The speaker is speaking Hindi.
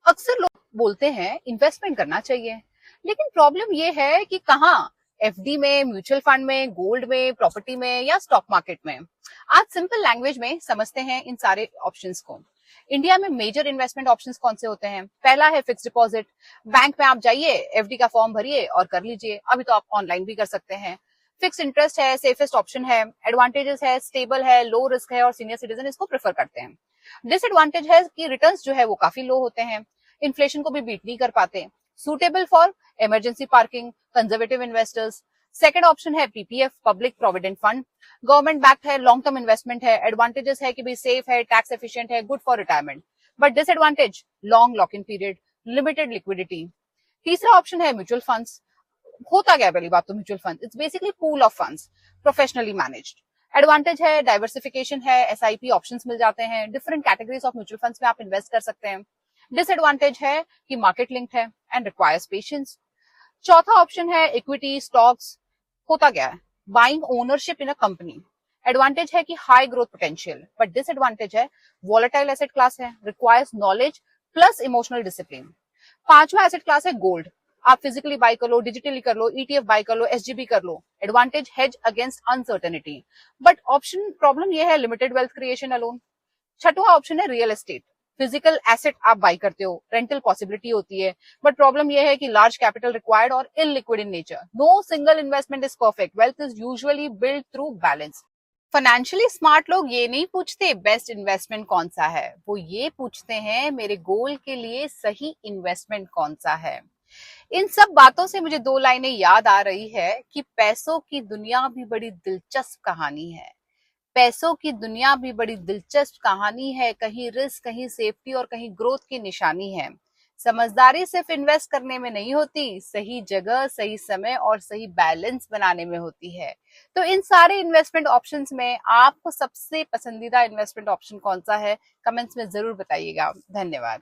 अक्सर लोग बोलते हैं इन्वेस्टमेंट करना चाहिए, लेकिन प्रॉब्लम ये है कि कहाँ, एफडी में, म्यूचुअल फंड में, गोल्ड में, प्रॉपर्टी में या स्टॉक मार्केट में। आज सिंपल लैंग्वेज में समझते हैं इन सारे ऑप्शंस को। इंडिया में मेजर इन्वेस्टमेंट ऑप्शंस कौन से होते हैं? पहला है फिक्स डिपॉजिट। बैंक में आप जाइए, एफडी का फॉर्म भरिए और कर लीजिए। अभी तो आप ऑनलाइन भी कर सकते हैं। फिक्स इंटरेस्ट है, सेफेस्ट ऑप्शन है, एडवांटेजेस है, स्टेबल है, लो रिस्क है और सीनियर सिटीजन इसको प्रेफर करते हैं। डिसएडवांटेज है कि रिटर्न्स जो है वो काफी लो होते हैं, इन्फ्लेशन को भी बीट नहीं कर पाते। Suitable for emergency parking, conservative investors. Second option है PPF, public provident fund. Government backed है, लॉन्ग टर्म इन्वेस्टमेंट है। एडवांटेजेस है कि भाई सेफ है, टैक्स एफिशिएंट है, good for retirement. But disadvantage, long lock in period, limited liquidity. तीसरा ऑप्शन है म्यूचुअल फंड्स। होता क्या है पहली बात तो mutual fund, it's basically pool of funds, professionally managed. Advantage है डाइवर्सिफिकेशन है, एसआईपी ऑप्शंस मिल जाते हैं, different categories of mutual funds में आप इन्वेस्ट कर सकते हैं। डिसएडवांटेज है कि मार्केट लिंक्ड है एंड रिक्वायर्स पेशेंस। चौथा ऑप्शन है इक्विटी स्टॉक्स। होता क्या है, buying ownership in a company. Advantage है कि high growth potential, but disadvantage है वॉलेटाइल एसेट क्लास है, requires knowledge plus emotional discipline. पांचवा एसेट क्लास है गोल्ड। आप फिजिकली बाय कर लो, डिजिटली कर लो, ईटीएफ बाय कर लो, एसजीबी कर लो। Advantage hedge against uncertainty, but option problem ये है लिमिटेड वेल्थ क्रिएशन अलोन। छठवां ऑप्शन है रियल एस्टेट। फिजिकल एसेट आप बाय करते हो, रेंटल पॉसिबिलिटी होती है, बट प्रॉब्लम यह है कि लार्ज कैपिटल रिक्वायर्ड और illiquid in nature. No single investment is perfect, wealth is usually build through balance. Financially smart लोग ये नहीं पूछते बेस्ट इन्वेस्टमेंट कौन सा है, वो ये पूछते हैं मेरे गोल के लिए सही इन्वेस्टमेंट कौन सा है। इन सब बातों से मुझे दो लाइनें याद आ रही है कि पैसों की दुनिया भी बड़ी दिलचस्प कहानी है। पैसों की दुनिया भी बड़ी दिलचस्प कहानी है, कहीं रिस्क, कहीं सेफ्टी और कहीं ग्रोथ की निशानी है। समझदारी सिर्फ इन्वेस्ट करने में नहीं होती, सही जगह, सही समय और सही बैलेंस बनाने में होती है। तो इन सारे इन्वेस्टमेंट ऑप्शंस में आपको सबसे पसंदीदा इन्वेस्टमेंट ऑप्शन कौन सा है? कमेंट्स में जरूर बताइएगा। धन्यवाद।